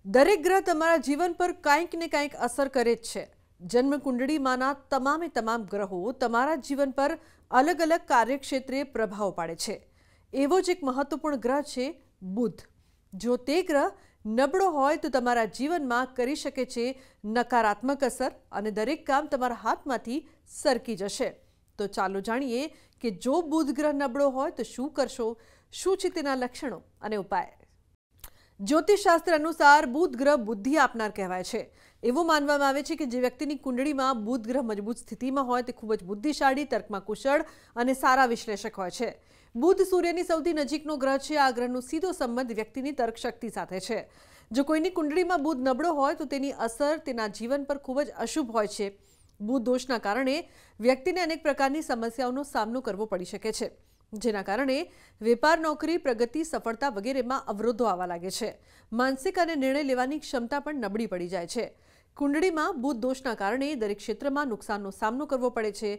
દરેક ગ્રહ તમારા જીવન પર કંઈક ને કંઈક અસર કરે જ છે। જન્મ કુંડળીમાંના તમામે તમામ ગ્રહો તમારા જીવન પર અલગ અલગ કાર્યક્ષેત્રે પ્રભાવ પાડે છે। એવો જ એક મહત્વપૂર્ણ ગ્રહ છે બુધ। જો તે ગ્રહ નબળો હોય તો તમારા જીવનમાં કરી શકે છે નકારાત્મક અસર અને દરેક કામ તમારા હાથમાંથી સરકી જશે। તો ચાલો જાણીએ કે જો બુધ ગ્રહ નબળો હોય તો શું કરશો, શું છે તેના લક્ષણો અને ઉપાય। જ્યોતિષશાસ્ત્ર અનુસાર બુધ ગ્રહ બુદ્ધિ આપનાર કહેવાય છે। એવું માનવામાં આવે છે કે જે વ્યક્તિની કુંડળીમાં બુધ ગ્રહ મજબૂત સ્થિતિમાં હોય તે ખૂબ જ બુદ્ધિશાળી, તર્કમાં કુશળ અને સારા વિશ્લેષક હોય છે। બુધ સૂર્યની સૌથી નજીકનો ગ્રહ છે। આ ગ્રહનો સીધો સંબંધ વ્યક્તિની તર્ક શક્તિ સાથે છે। જો કોઈની કુંડળીમાં બુધ નબળો હોય તો તેની અસર તેના જીવન પર ખૂબ જ અશુભ હોય છે। બુધ દોષના કારણે વ્યક્તિને અનેક પ્રકારની સમસ્યાઓનો સામનો કરવો પડી શકે છે, જેના કારણે વેપાર, નોકરી, પ્રગતિ, સફળતા વગેરેમાં અવરોધો આવવા લાગે છે। માનસિક અને નિર્ણય લેવાની ક્ષમતા પણ નબળી પડી જાય છે। કુંડળીમાં બુધ દોષના કારણે દરેક ક્ષેત્રમાં નુકસાનનો સામનો કરવો પડે છે।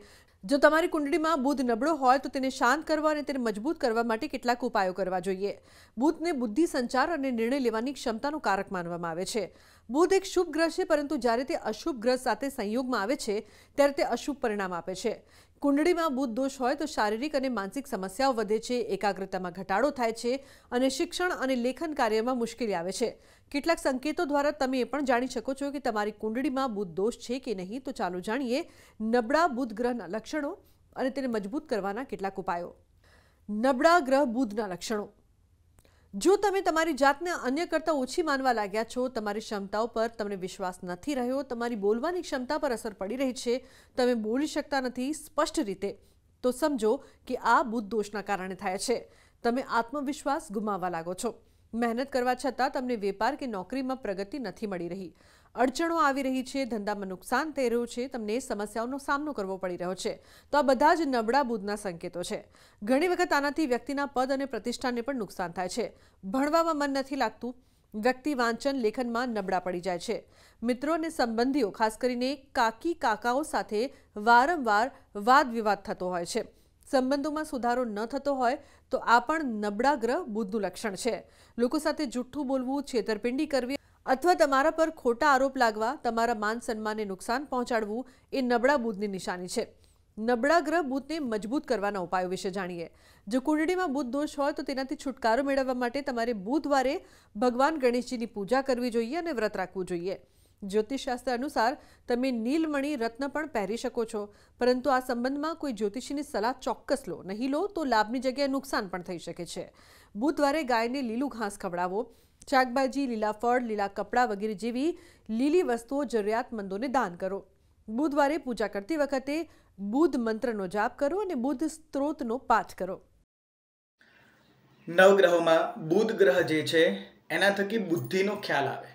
જો તમારી કુંડળીમાં બુધ નબળો હોય તો તેને શાંત કરવા અને તેને મજબૂત કરવા માટે કેટલાક ઉપાયો કરવા જોઈએ। બુધને બુદ્ધિ, સંચાર અને નિર્ણય લેવાની ક્ષમતાનું કારક માનવામાં આવે છે। બુધ એક શુભ ગ્રહ છે, પરંતુ જ્યારે તે અશુભ ગ્રહ સાથે સંયોગમાં આવે છે ત્યારે તે અશુભ પરિણામ આપે છે। કુંડળીમાં બુધ દોષ હોય તો શારીરિક અને માનસિક સમસ્યાઓ વધે છે, એકાગ્રતામાં ઘટાડો થાય છે અને શિક્ષણ અને લેખન કાર્યમાં મુશ્કેલી આવે છે। કેટલાક સંકેતો દ્વારા તમે એ પણ જાણી શકો છો કે તમારી કુંડળીમાં બુધ દોષ છે કે નહીં। તો ચાલો જાણીએ નબળા બુધ ગ્રહના લક્ષણો અને તેને મજબૂત કરવાના કેટલાક ઉપાયો। નબળા ગ્રહ બુધના લક્ષણો। જો તમે તમારી જાતને અન્ય કરતાં ઓછી માનવા લાગ્યા છો, તમારી ક્ષમતાઓ પર તમને વિશ્વાસ નથી રહ્યો, તમારી બોલવાની ક્ષમતા પર અસર પડી રહી છે, તમે બોલી શકતા નથી સ્પષ્ટ રીતે, તો સમજો કે આ બુધ દોષના કારણે થાય છે। તમે આત્મવિશ્વાસ ગુમાવવા લાગો છો, મહેનત કરવા છતાં તમને વેપાર કે નોકરીમાં પ્રગતિ નથી મળી રહી, અડચણો આવી રહી છે, ધંધામાં નુકસાન થઈ રહ્યું છે, તમને સમસ્યાઓનો સામનો કરવો પડી રહ્યો છે, તો આ બધા જ નબળા બુધના સંકેતો છે। ઘણી વખત આનાથી વ્યક્તિના પદ અને પ્રતિષ્ઠાને પણ નુકસાન થાય છે। ભણવામાં મન નથી લાગતું, વ્યક્તિ વાંચન લેખનમાં નબળા પડી જાય છે, મિત્રો અને સંબંધીઓ ખાસ કરીને કાકી કાકાઓ સાથે વારંવાર વાદ વિવાદ થતો હોય છે, સંબંધોમાં સુધારો ન થતો હોય તો આ પણ નબળા ગ્રહ બુધનું લક્ષણ છે। લોકો સાથે જૂઠું બોલવું, છેતરપિંડી કરવી અથવા તમારા પર ખોટા આરોપ લાગવા, તમારા માન સન્માનને નુકસાન પહોંચાડવું એ નબળા બુધની નિશાની છે। નબળા ગ્રહ બુધને મજબૂત કરવાના ઉપાયો વિશે જાણીએ। જો કુંડળીમાં બુધ દોષ હોય તો તેનાથી છુટકારો મેળવવા માટે તમારે બુધવારે ભગવાન ગણેશજીની પૂજા કરવી જોઈએ અને વ્રત રાખવું જોઈએ। જ્યોતિષશાસ્ત્ર અનુસાર તમે નીલમણિ રત્ન પણ પહેરી શકો છો, પરંતુ આ સંબંધમાં કોઈ જ્યોતિષીની સલાહ ચોક્કસ લો, નહીં લો તો લાભની જગ્યાએ નુકસાન પણ થઈ શકે છે। બુધવારે ગાયને લીલું ઘાસ ખવડાવો, શાકભાજી, લીલા ફળ, લીલા કપડાં વગેરે જેવી લીલી વસ્તુઓ જરૂરિયાતમંદોને દાન કરો। બુધવારે પૂજા કરતી વખતે બુધ મંત્રનો જાપ કરો અને બુધ સ્ત્રોતનો પાઠ કરો। નવગ્રહોમાં બુધ ગ્રહ જે છે એના થકી બુદ્ધિનો ખ્યાલ આવે।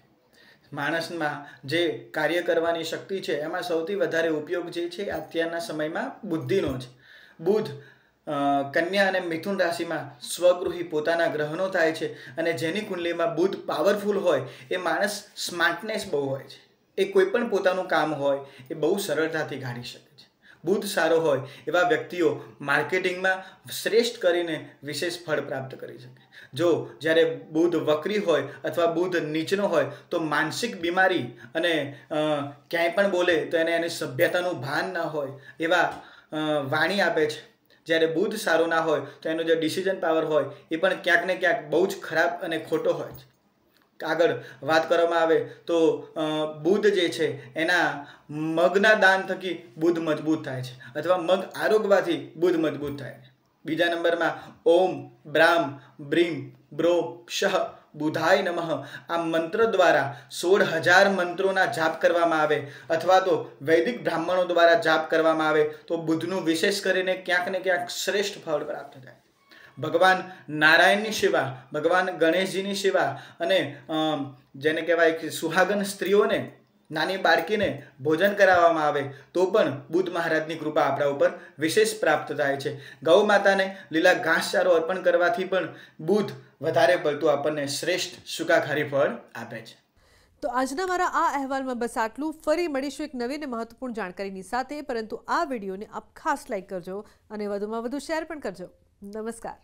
માણસમાં જે કાર્ય કરવાની શક્તિ છે એમાં સૌથી વધારે ઉપયોગ જે છે અત્યારના સમયમાં બુદ્ધિનો છે। બુધ કન્યા અને મિથુન રાશિમાં સ્વગૃહી પોતાના ગ્રહનો થાય છે અને જેની કુંડલીમાં બુધ પાવરફુલ હોય એ માણસ સ્માર્ટનેસ બહુ હોય છે, એ કોઈ પણ પોતાનું કામ હોય એ બહુ સરળતાથી ગાળી શકે છે। બુધ સારો હોય એવા વ્યક્તિઓ માર્કેટિંગમાં શ્રેષ્ઠ કરીને વિશેષ ફળ પ્રાપ્ત કરી શકે। જો જ્યારે બુધ વક્રી હોય અથવા બુધ નીચનો હોય તો માનસિક બીમારી અને ક્યાંય પણ બોલે તો એને એની સભ્યતાનું ભાન ન હોય એવા વાણી આપે છે। જ્યારે બુધ સારો ના હોય તો એનો જે ડિસિઝન પાવર હોય એ પણ ક્યાંક ને ક્યાંક બહુ જ ખરાબ અને ખોટો હોય છે। આગળ વાત કરવામાં આવે તો બુધ જે છે એના મગના દાન થકી બુધ મજબૂત થાય છે અથવા મગ આરોગવાથી બુધ મજબૂત થાય છે। બીજા નંબરમાં ઓમ બ્રામ બ્રીમ બ્રો શહ બુધાય નમઃ આ મંત્ર દ્વારા 16,000 મંત્રોના જાપ કરવામાં આવે અથવા તો વૈદિક બ્રાહ્મણો દ્વારા જાપ કરવામાં આવે તો બુધનું વિશેષ કરીને ક્યાંક ને ક્યાંક શ્રેષ્ઠ ફળ પ્રાપ્ત થાય। ભગવાન નારાયણની સેવા, ભગવાન ગણેશજીની સેવા અને જેને કહેવાય કે સુહાગન સ્ત્રીઓને, નાની બાળકીને ભોજન કરાવવામાં આવે તો પણ બુધ મહારાજની કૃપા આપણા ઉપર વિશેષ પ્રાપ્ત થાય છે। ગૌ માતાને લીલા ઘાસચારો અર્પણ કરવાથી પણ બુધ વધારે પડતું આપણને શ્રેષ્ઠ સુખાકારી ફળ આપે છે। તો આજના મારા આ અહેવાલમાં બસ આટલું। ફરી મળીશું એક નવી અને મહત્વપૂર્ણ જાણકારીની સાથે, પરંતુ આ વિડીયોને આપ ખાસ લાઈક કરજો અને વધુમાં વધુ શેર પણ કરજો। નમસ્કાર।